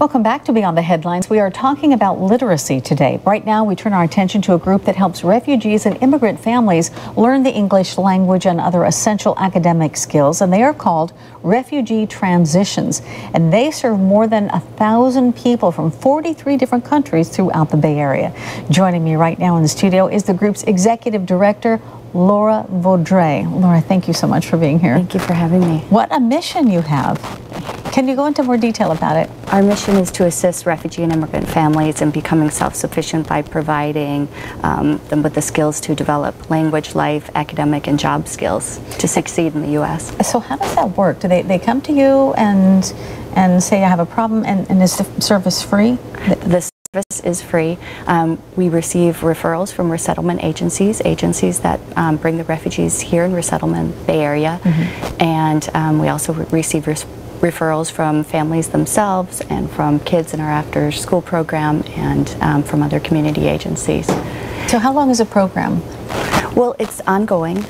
Welcome back to Beyond the Headlines. We are talking about literacy today. Right now, we turn our attention to a group that helps refugees and immigrant families learn the English language and other essential academic skills, and they are called Refugee Transitions. And they serve more than 1,000 people from 43 different countries throughout the Bay Area. Joining me right now in the studio is the group's executive director, Laura Vaudreuil. Laura, thank you so much for being here. Thank you for having me. What a mission you have. Can you go into more detail about it? Our mission is to assist refugee and immigrant families in becoming self-sufficient by providing them with the skills to develop language, life, academic, and job skills to succeed in the U.S. So how does that work? Do they come to you and say, I have a problem, and is the service free? The service is free. We receive referrals from resettlement agencies that bring the refugees here in resettlement Bay Area, and we also receive referrals from families themselves and from kids in our after-school program and from other community agencies. So how long is a program? Well, it's ongoing.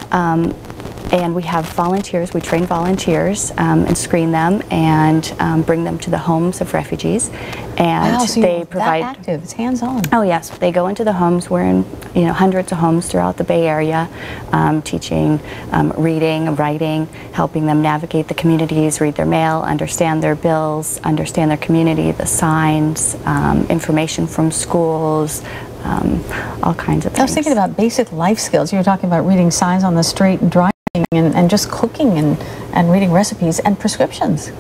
And we have volunteers. We train volunteers and screen them and bring them to the homes of refugees. And wow, so they provide. That active. It's hands-on. Oh yes, they go into the homes. We're in hundreds of homes throughout the Bay Area, teaching reading, writing, helping them navigate the communities, read their mail, understand their bills, understand their community, the signs, information from schools. All kinds of things. I was thinking about basic life skills. You were talking about reading signs on the street and driving and just cooking and reading recipes and prescriptions.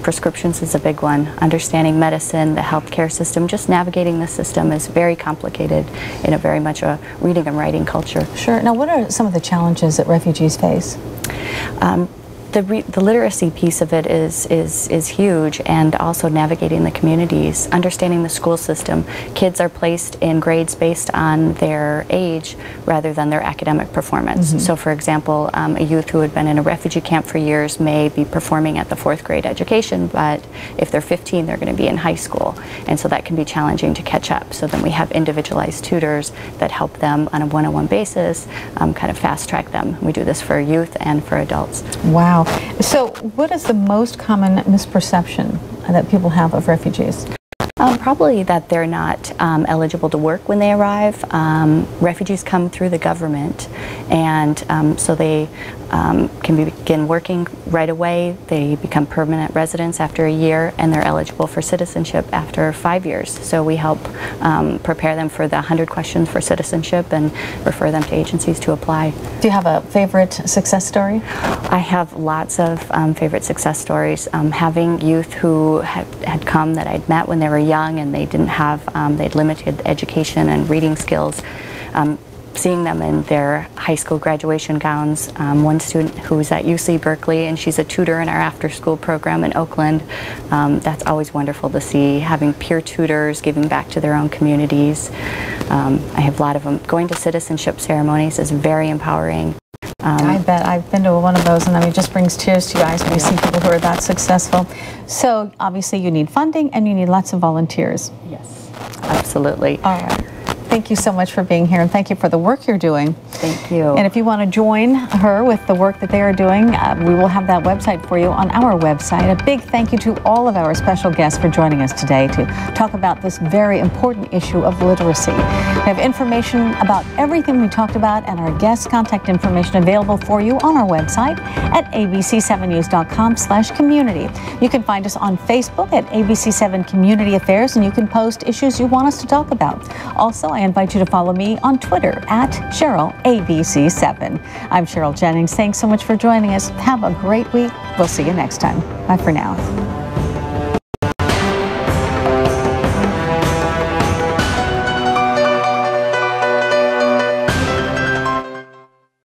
Prescriptions is a big one. Understanding medicine, the healthcare system, just navigating the system is very complicated in a very much a reading and writing culture. Sure. Now, what are some of the challenges that refugees face? The literacy piece of it is huge, and also navigating the communities, understanding the school system. Kids are placed in grades based on their age rather than their academic performance. So for example, a youth who had been in a refugee camp for years may be performing at the 4th grade education, but if they're 15, they're going to be in high school, and so that can be challenging to catch up. So then we have individualized tutors that help them on a one-on-one basis, kind of fast track them. We do this for youth and for adults. Wow. So what is the most common misperception that people have of refugees? Probably that they're not eligible to work when they arrive. Refugees come through the government, and so they can begin working right away. They become permanent residents after a year, and they're eligible for citizenship after 5 years. So we help prepare them for the 100 questions for citizenship and refer them to agencies to apply. Do you have a favorite success story? I have lots of favorite success stories. Having youth who had come that I'd met when they were young and they didn't have, they'd limited education and reading skills. Seeing them in their high school graduation gowns. One student who's at UC Berkeley, and she's a tutor in our after-school program in Oakland. That's always wonderful to see, having peer tutors, giving back to their own communities. I have a lot of them. Going to citizenship ceremonies is very empowering. I bet. I've been to one of those, and it just brings tears to your eyes when you see people who are that successful. So obviously you need funding and you need lots of volunteers. Yes, absolutely. All right. Thank you so much for being here, and thank you for the work you're doing. Thank you. And if you want to join her with the work that they are doing, we will have that website for you on our website. A big thank you to all of our special guests for joining us today to talk about this very important issue of literacy. We have information about everything we talked about and our guest contact information available for you on our website at abc7news.com/community. You can find us on Facebook at ABC7 Community Affairs, and you can post issues you want us to talk about. Also, I invite you to follow me on Twitter at CherylABC7. I'm Cheryl Jennings. Thanks so much for joining us. Have a great week. We'll see you next time. Bye for now.